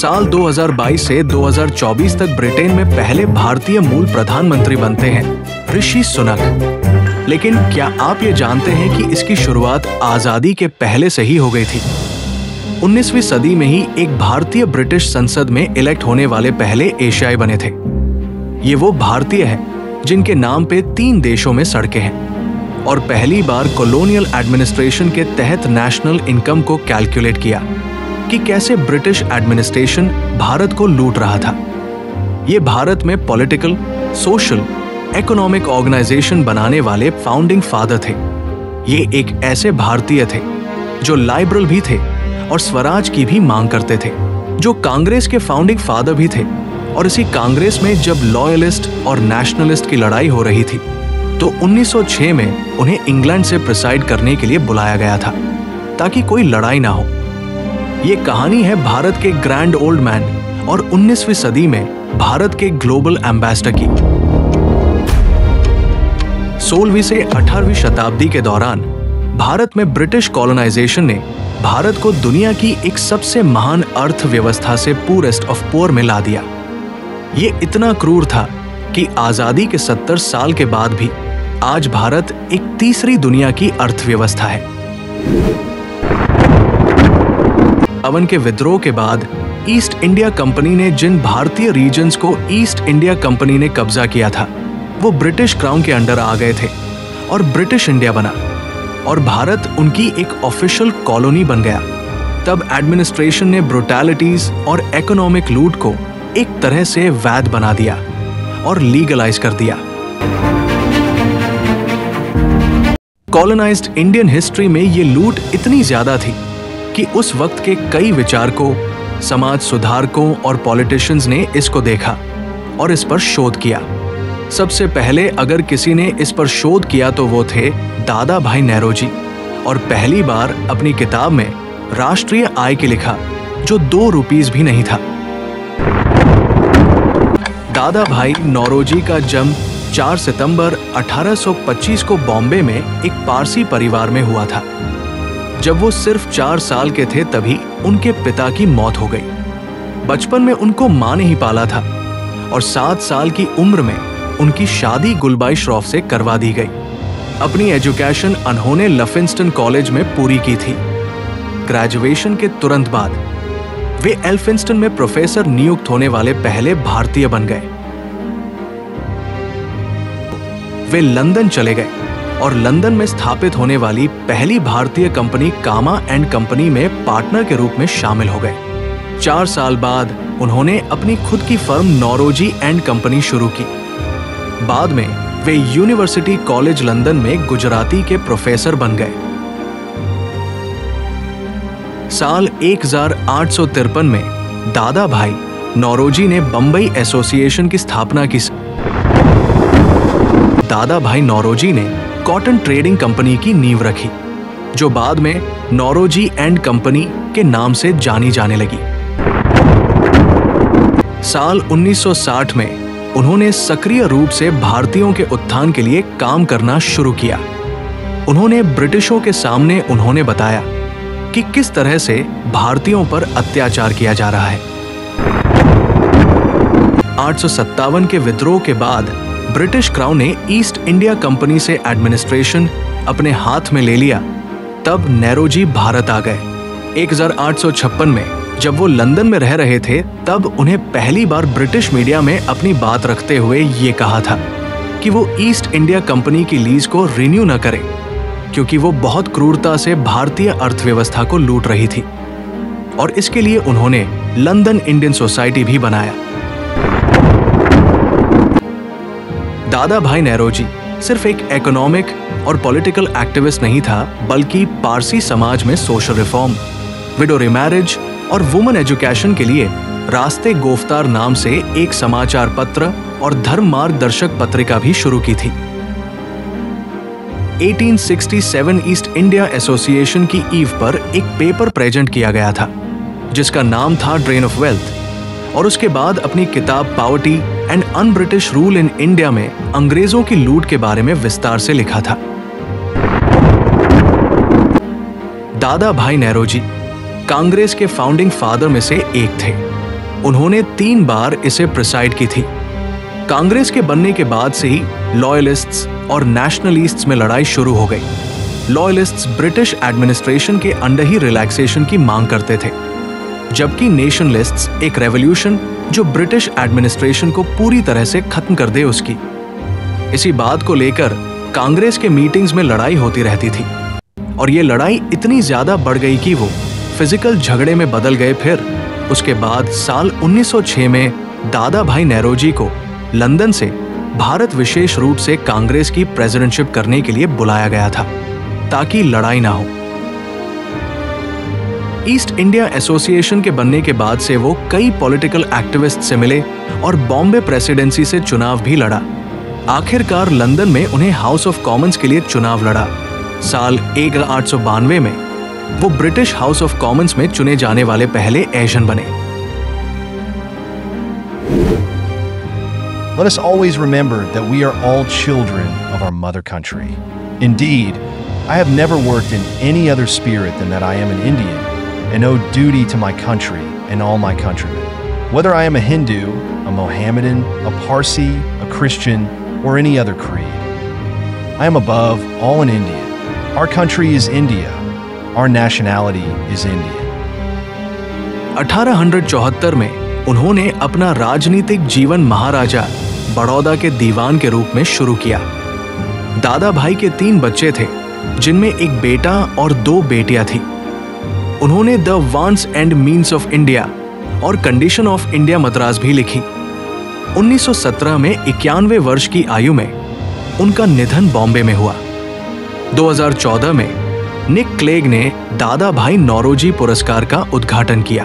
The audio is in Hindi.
साल 2022 से 2024 तक ब्रिटेन में पहले भारतीय मूल प्रधानमंत्री बनते हैं ऋषि सुनक। लेकिन क्या आप ये जानते हैं कि इसकी शुरुआत आजादी के पहले से ही हो गई थी? 19वीं सदी में ही एक भारतीय ब्रिटिश संसद में इलेक्ट होने वाले पहले एशियाई बने थे। ये वो भारतीय हैं जिनके नाम पे 3 देशों में सड़कें हैं और पहली बार कॉलोनियल एडमिनिस्ट्रेशन के तहत नेशनल इनकम को कैलकुलेट किया कि कैसे ब्रिटिश एडमिनिस्ट्रेशन भारत को लूट रहा था। ये भारत में पॉलिटिकल, सोशल, इकोनॉमिक ऑर्गेनाइजेशन बनाने वाले फाउंडिंग फादर थे। ये एक ऐसे भारतीय थे जो लाइबरल भी थे और स्वराज की भी मांग करते थे, जो कांग्रेस के फाउंडिंग फादर भी थे। और इसी कांग्रेस में जब लॉयलिस्ट और नेशनलिस्ट की लड़ाई हो रही थी तो 1906 में उन्हें इंग्लैंड से प्रिसाइड करने के लिए बुलाया गया था ताकि कोई लड़ाई ना हो। ये कहानी है भारत के ग्रैंड ओल्ड मैन और 19वीं सदी में भारत के ग्लोबल एम्बेसडर की। 16वीं से 18वीं शताब्दी के दौरान भारत में ब्रिटिश कॉलोनाइजेशन ने भारत को दुनिया की एक सबसे महान अर्थव्यवस्था से पूरेस्ट ऑफ पुअर में ला दिया। ये इतना क्रूर था कि आजादी के 70 साल के बाद भी आज भारत एक तीसरी दुनिया की अर्थव्यवस्था है। अवन के विद्रोह के बाद ईस्ट इंडिया कंपनी ने जिन भारतीय रीजन्स को ईस्ट इंडिया कंपनी ने कब्जा किया था वो ब्रिटिश क्राउन के अंडर आ गए थे और ब्रिटिश इंडिया बना और भारत उनकी एक ऑफिशियल कॉलोनी बन गया। तब एडमिनिस्ट्रेशन ने ब्रुटैलिटीज और इकोनॉमिक लूट को एक तरह से वैध बना दिया और लीगलाइज कर दिया। कॉलोनाइज्ड इंडियन हिस्ट्री में ये लूट इतनी ज्यादा थी कि उस वक्त के कई विचारकों, समाज सुधारकों और पॉलिटिशियंस ने इसको देखा और इस पर शोध किया। सबसे पहले अगर किसी ने इस पर शोध किया तो वो थे दादा भाई नौरोजी, और पहली बार अपनी किताब में राष्ट्रीय आय के लिखा जो 2 रुपीस भी नहीं था। दादा भाई नौरोजी का जन्म 4 सितंबर 1825 को बॉम्बे में एक पारसी परिवार में हुआ था। जब वो सिर्फ 4 साल के थे तभी उनके पिता की मौत हो गई। बचपन में उनको मां ने ही पाला था और 7 साल की उम्र में उनकी शादी गुलबाई श्रॉफ से करवा दी गई। अपनी एजुकेशन उन्होंने लफिंस्टन कॉलेज में पूरी की थी। ग्रेजुएशन के तुरंत बाद वे एल्फिंस्टन में प्रोफेसर नियुक्त होने वाले पहले भारतीय बन गए। वे लंदन चले गए और लंदन में स्थापित होने वाली पहली भारतीय कंपनी कामा एंड कंपनी में पार्टनर के रूप में शामिल हो गए। 4 साल बाद उन्होंने अपनी खुद की फर्म नौरोजी एंड कंपनी शुरू की। बाद में वे यूनिवर्सिटी कॉलेज लंदन में गुजराती के प्रोफेसर बन गए। साल 1853 में दादा भाई नौरोजी ने बंबई एसोसिएशन की स्थापना की। दादा भाई नौरोजी ने कॉटन ट्रेडिंग कंपनी की नींव रखी जो बाद में नौरोजी एंड कंपनी के नाम से जानी जाने लगी। साल 1960 में उन्होंने सक्रिय रूप से भारतीयों के उत्थान के लिए काम करना शुरू किया। उन्होंने ब्रिटिशों के सामने उन्होंने बताया कि किस तरह से भारतीयों पर अत्याचार किया जा रहा है। 1857 के विद्रोह के बाद ब्रिटिश क्राउन ने ईस्ट इंडिया कंपनी से एडमिनिस्ट्रेशन अपने हाथ में ले लिया। तब नौरोजी भारत आ गए। 1856 में जब वो लंदन में रह रहे थे तब उन्हें पहली बार ब्रिटिश मीडिया में अपनी बात रखते हुए ये कहा था कि वो ईस्ट इंडिया कंपनी की लीज को रिन्यू न करें क्योंकि वो बहुत क्रूरता से भारतीय अर्थव्यवस्था को लूट रही थी और इसके लिए उन्होंने लंदन इंडियन सोसाइटी भी बनाया। दादा भाई नौरोजी सिर्फ एक इकोनॉमिक और पॉलिटिकल एक्टिविस्ट नहीं था बल्कि पारसी समाज में सोशल रिफॉर्म, विडो रिमैरिज और वुमेन एजुकेशन के लिए रास्ते गोफ्तार नाम से एक समाचार पत्र और धर्म मार्गदर्शक पत्रिका भी शुरू की थी। 1867 ईस्ट इंडिया एसोसिएशन की ईव पर एक पेपर प्रेजेंट किया गया था जिसका नाम था ड्रेन ऑफ वेल्थ, और उसके बाद अपनी किताब poverty and un British rule in India में अंग्रेजों की लूट के बारे में विस्तार से लिखा था। दादा भाई नौरोजी कांग्रेस के फाउंडिंग फादर में से एक थे उन्होंने 3 बार इसे प्रिसाइड की थी। कांग्रेस के बनने के बाद से ही लॉयलिस्ट्स और नेशनलिस्ट्स में लड़ाई शुरू हो गई। लॉयलिस्ट्स ब्रिटिश एडमिनिस्ट्रेशन के अंडर ही रिलैक्सेशन की मांग करते थे, जबकि नेशनलिस्ट्स एक रेवोल्यूशन जो ब्रिटिश एडमिनिस्ट्रेशन को पूरी तरह से खत्म कर दे उसकी। इसी बात को लेकर कांग्रेस के मीटिंग्स में लड़ाई होती रहती थी और ये लड़ाई इतनी ज्यादा बढ़ गई कि वो फिजिकल झगड़े में बदल गए। फिर उसके बाद साल 1906 में दादा भाई नेरोजी को लंदन से भारत विशेष रूप से कांग्रेस की प्रेसिडेंटशिप करने के लिए बुलाया गया था ताकि लड़ाई ना हो। ईस्ट इंडिया एसोसिएशन के बनने के बाद से वो कई पॉलिटिकल एक्टिविस्ट से मिले और बॉम्बे प्रेसिडेंसी से चुनाव भी लड़ा। आखिरकार लंदन में उन्हें हाउस ऑफ कॉमन्स के लिए चुनाव लड़ा। साल 1892 में वो ब्रिटिश हाउस ऑफ कॉमन्स में चुने जाने वाले पहले एशियन बने। Let us always remember that we are all children of our mother country. Indeed, I have never worked in any other spirit than that I am an Indian and owe duty to my country and all my countrymen. Whether I am a Hindu, a Mohammedan, a Parsi, a Christian, or any other creed, I am above all an Indian. Our country is India. Our nationality is Indian. 1874 में उन्होंने अपना राजनीतिक जीवन महाराजा बड़ौदा के दीवान के रूप में शुरू किया। दादा भाई के 3 बच्चे थे, जिनमें एक बेटा और 2 बेटियां थी। उन्होंने the wants and means of India और कंडीशन ऑफ इंडिया मद्रास भी लिखी। 1917 में 91 वर्ष की आयु में उनका निधन बॉम्बे में हुआ। 2014 में निक क्लेग ने दादा भाई नौरोजी पुरस्कार का उद्घाटन किया।